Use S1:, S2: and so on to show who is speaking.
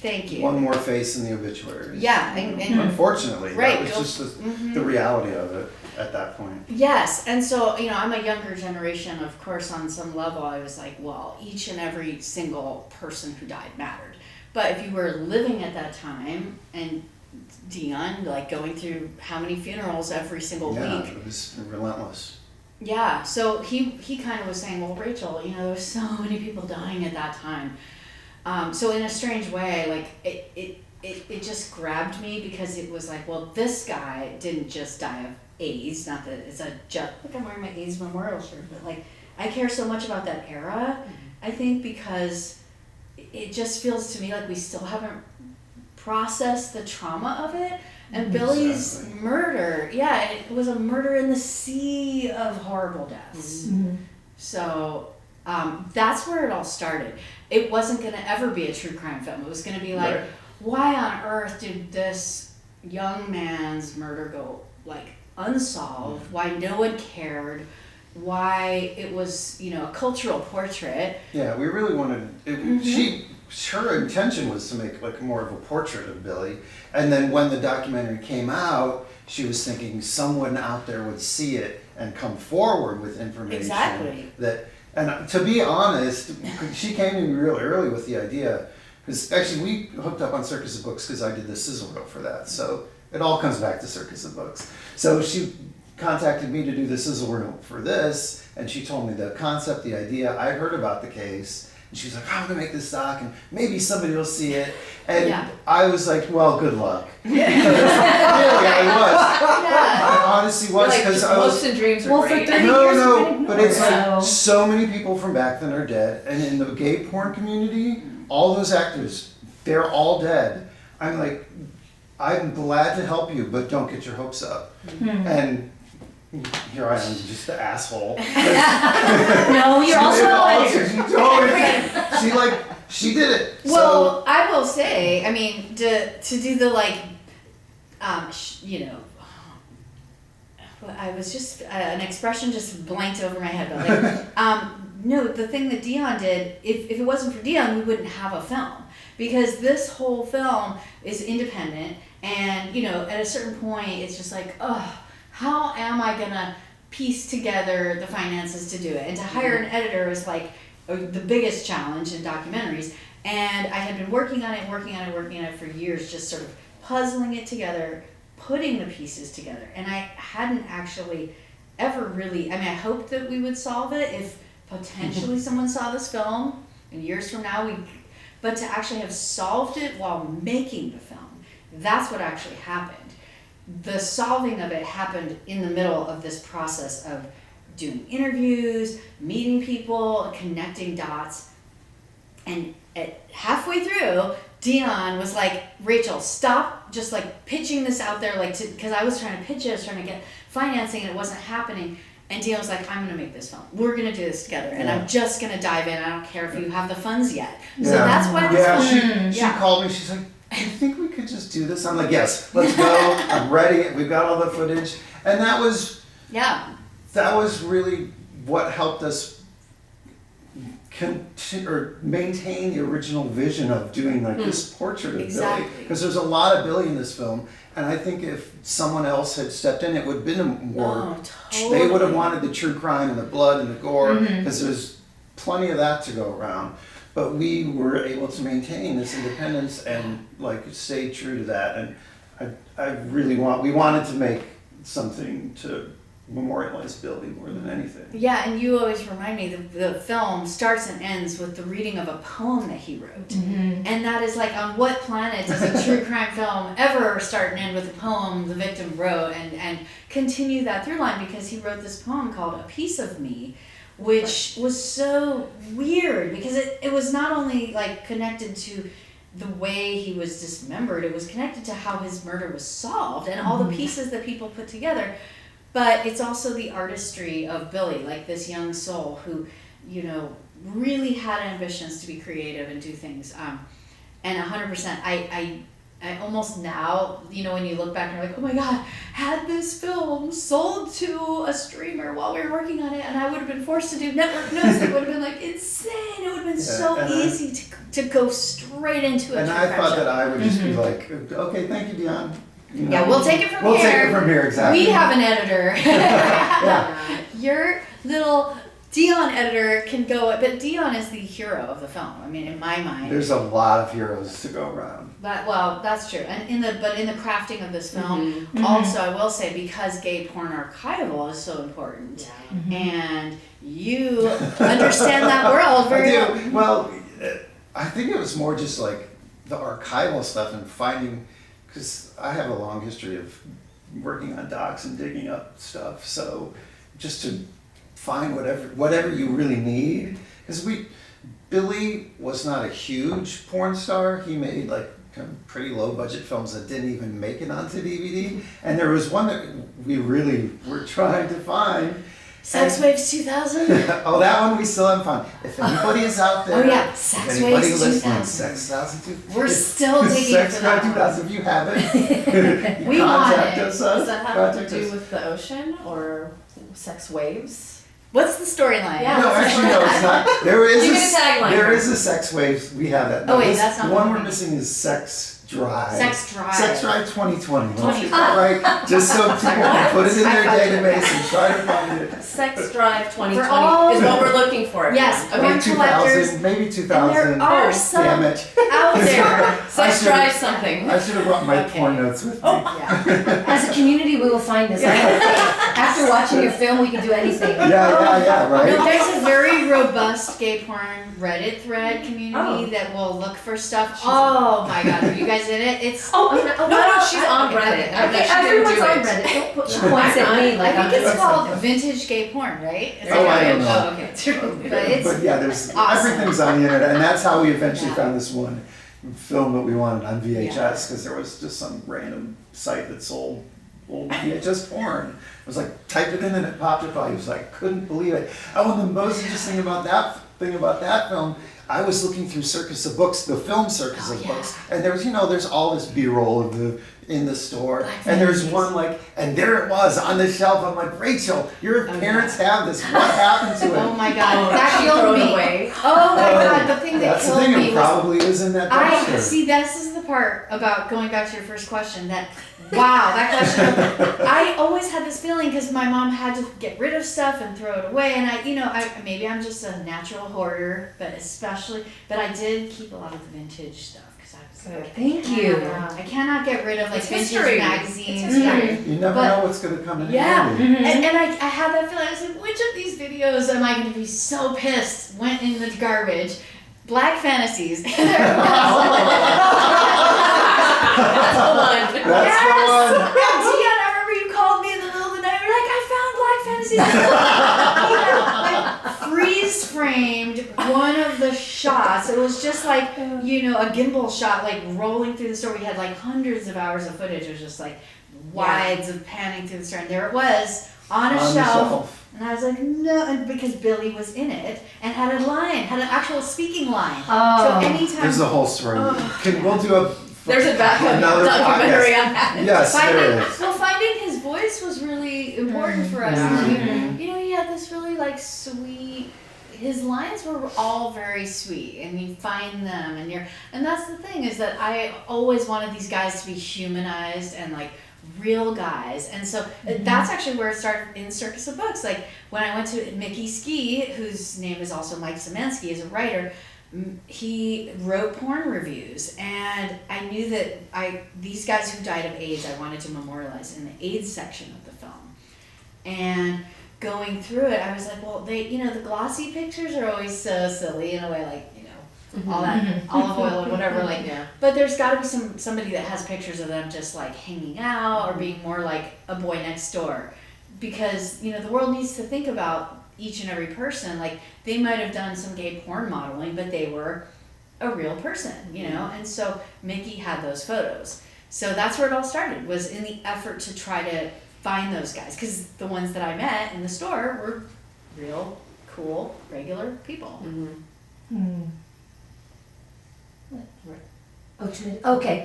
S1: Thank you.
S2: one more face in the obituary.
S1: Yeah, and
S2: unfortunately,
S1: right,
S2: that was just the reality of it at that point.
S1: Yes, and so, you know, I'm a younger generation, of course, on some level, I was like, well, each and every single person who died mattered. But if you were living at that time, and Dion, like going through how many funerals every single week.
S2: Yeah, it was relentless.
S1: Yeah, so he kind of was saying, well, Rachel, you know, there was so many people dying at that time. So in a strange way, like, it just grabbed me because it was like, well, this guy didn't just die of AIDS, not that it's a just, look, I'm wearing my AIDS memorial shirt, but like, I care so much about that era, I think, because it just feels to me like we still haven't processed the trauma of it. And Billy's murder, yeah, it was a murder in the sea of horrible deaths. So that's where it all started. It wasn't going to ever be a true crime film. It was going to be like, why on earth did this young man's murder go like unsolved? Why no one cared? Why it was, you know, a cultural portrait.
S2: Yeah, we really wanted it. Her intention was to make like more of a portrait of Billy, and then when the documentary came out, she was thinking someone out there would see it and come forward with information that. And to be honest, she came to me real early with the idea, because actually we hooked up on Circus of Books because I did the sizzle reel for that. So it all comes back to Circus of Books. So she contacted me to do the sizzle reel for this, and she told me the concept, the idea. I heard about the case. And she was like, I'm gonna make this doc and maybe somebody will see it. And I was like, well, good luck. Really, I was. I honestly was, because I was.
S3: Hopes and dreams are great.
S2: But it's like so many people from back then are dead. And in the gay porn community, all those actors, they're all dead. I'm like, I'm glad to help you, but don't get your hopes up. And here I am, just the asshole.
S4: No, you're also
S2: she did it.
S1: Well, I will say, I mean, to do the like, you know, I was just an expression just blanked over my head. But like, no, the thing that Dion did, if it wasn't for Dion, we wouldn't have a film, because this whole film is independent, and you know, at a certain point, it's just like, oh. How am I gonna piece together the finances to do it? And to hire an editor is like the biggest challenge in documentaries. And I had been working on it for years, just sort of puzzling it together, putting the pieces together. And I hadn't actually ever really, I mean, I hoped that we would solve it if potentially someone saw this film and years from now, but to actually have solved it while making the film, that's what actually happened. The solving of it happened in the middle of this process of doing interviews, meeting people, connecting dots. And halfway through, Dion was like, Rachel, stop just like pitching this out there, like, because I was trying to pitch it, I was trying to get financing and it wasn't happening. And Dion was like, I'm gonna make this film. We're gonna do this together, and I'm just gonna dive in. I don't care if you have the funds yet. So that's why this
S2: she called me, she's like, do you think we could just do this? I'm like, yes, let's go. I'm ready. We've got all the footage. And that was really what helped us maintain the original vision of doing like this portrait of Billy. Because there's a lot of Billy in this film. And I think if someone else had stepped in, it would have been more, they would have wanted the true crime and the blood and the gore, because there's plenty of that to go around. But we were able to maintain this independence and like stay true to that. And we wanted to make something to memorialize Billy more than anything.
S1: Yeah, and you always remind me that the film starts and ends with the reading of a poem that he wrote. And that is like, on what planet does a true crime film ever start and end with a poem the victim wrote and continue that through line, because he wrote this poem called A Piece of Me, which was so weird because it was not only like connected to the way he was dismembered, it was connected to how his murder was solved and all the pieces that people put together. But it's also the artistry of Billy, like this young soul who, you know, really had ambitions to be creative and do things. And 100%, I almost now, when you look back and you're like, oh my God, had this film sold to a streamer while we were working on it, and I would have been forced to do network notes, it would have been like insane. It would have been so easy to go straight into it.
S2: And I thought that I would just be like, okay, thank you, Dion.
S1: Yeah, we'll take it from here.
S2: We'll take it from here, exactly.
S1: We have an editor.
S2: Yeah.
S1: Your little Dion editor can go, but Dion is the hero of the film. I mean, in my mind.
S2: There's a lot of heroes to go around.
S1: Well, that's true. And in the crafting of this film, also I will say, because gay porn archival is so important, and you understand that world very well.
S2: Well, I think it was more just like the archival stuff and finding, because I have a long history of working on docs and digging up stuff. So just to find whatever you really need, because Billy was not a huge porn star. He made like kind of pretty low budget films that didn't even make it onto DVD. And there was one that we really were trying to find.
S1: Sex Waves 2000?
S2: Oh, that one we still haven't found. If anybody is out there,
S1: oh yeah, Sex Waves 2000.
S2: Sex 2000.
S1: We're still digging
S2: Sex
S1: for that
S2: 2000. If you haven't,
S1: we
S2: contact
S1: want it.
S2: us.
S3: Does that have to do with the ocean or sex waves?
S1: What's the storyline?
S3: Yeah.
S2: No, actually, no, it's not. There is
S3: Give me the tagline.
S2: There is a Sex Waves. We have that.
S1: Oh wait, that's not
S2: the one
S1: one
S2: we're missing is Sex Drive.
S1: Sex Drive.
S2: Sex Drive 2020. Let's get that right, just so people can put it in their database and try to find it.
S3: Sex Drive 2020
S1: For all-
S3: is what we're looking for.
S1: Yes,
S3: Okay.
S1: porn
S2: Maybe
S1: collectors.
S2: 2000, maybe
S1: And
S2: 2000.
S1: there are
S2: Damn
S1: some
S2: it.
S1: out there.
S3: Sex Drive something.
S2: I should have brought my
S1: Okay.
S2: porn notes with me.
S1: Yeah.
S4: As a community, we will find this. After watching your film, we can do anything.
S2: Yeah, right?
S1: No, there's a very robust gay porn Reddit thread community that will look for stuff. Oh my God, are you guys in it? It's
S3: No, she's on Reddit.
S4: Everyone's on Reddit. Don't put, she points at me like
S1: I
S4: I'm
S1: think it's
S4: doing
S1: called
S4: something.
S1: vintage gay porn, right? Is
S2: Oh,
S1: that
S2: I don't
S1: right?
S2: know.
S1: Oh, okay. But it's
S2: But yeah, there's
S1: awesome.
S2: everything's on the internet, and that's how we eventually
S1: Yeah.
S2: found this one film that we wanted on VHS, because there was just some random site that sold old VHS porn. I was like, typed it in and it popped up. I was like, couldn't believe it. Oh, and the most interesting about that film, I was looking through Circus of Books, the film Circus of Books, and there's all this B-roll of in the store, and there's one and there it was on the shelf. I'm like, Rachel, your parents have this. What happened to it?
S1: Oh my God, that
S3: She
S1: killed
S3: threw it
S1: me.
S3: away.
S1: Oh my God, the thing that
S2: That's the
S1: killed
S2: thing.
S1: me
S2: It
S1: was
S2: probably is in that
S1: I
S2: dumpster.
S1: see. This is the part about going back to your first question. That that question. I always had this feeling because my mom had to get rid of stuff and throw it away, and I maybe I'm just a natural hoarder, but I did keep a lot of the vintage stuff because I was like,
S4: Thank you.
S1: I cannot get rid of
S3: It's
S1: vintage
S3: history.
S1: magazines.
S3: It's history.
S1: Yeah.
S2: You never
S1: But-
S2: know what's going to come in
S1: Yeah,
S2: handy.
S1: and I had that feeling. I was like, which of these videos am I going to be so pissed went in the garbage? Black Fantasies.
S3: That's the one.
S2: That's the one.
S1: And Dion, I remember you called me in the middle of the night. You're like, I found Black Fantasies. Like, freeze framed one of the shots. It was just like, a gimbal shot, like rolling through the store. We had like hundreds of hours of footage. It was just like wides of panning through the store. And there it was on a
S2: On the shelf.
S1: And I was like, no, and because Billy was in it and had an actual speaking line.
S4: Oh.
S1: So anytime.
S2: There's a whole story. We'll do a.
S3: There's a
S2: another
S3: documentary
S2: podcast.
S3: on that.
S2: Yes, there is.
S1: Finding his voice was really important for us. And he had this really sweet. His lines were all very sweet, and you find them, and that's the thing is that I always wanted these guys to be humanized and real guys, and so that's actually where it started in Circus of Books. Like when I went to Mickey Ski, whose name is also Mike Szymanski, as a writer. He wrote porn reviews, and I knew that these guys who died of AIDS, I wanted to memorialize in the AIDS section of the film. And going through it, I was like, well, the glossy pictures are always so silly in a way, all that olive oil or whatever, but there's got to be somebody that has pictures of them just hanging out or being more like a boy next door, because the world needs to think about each and every person. They might have done some gay porn modeling, but they were a real person, and so Mickey had those photos. So that's where it all started, was in the effort to try to find those guys, because the ones that I met in the store were real, cool, regular people.
S4: Okay,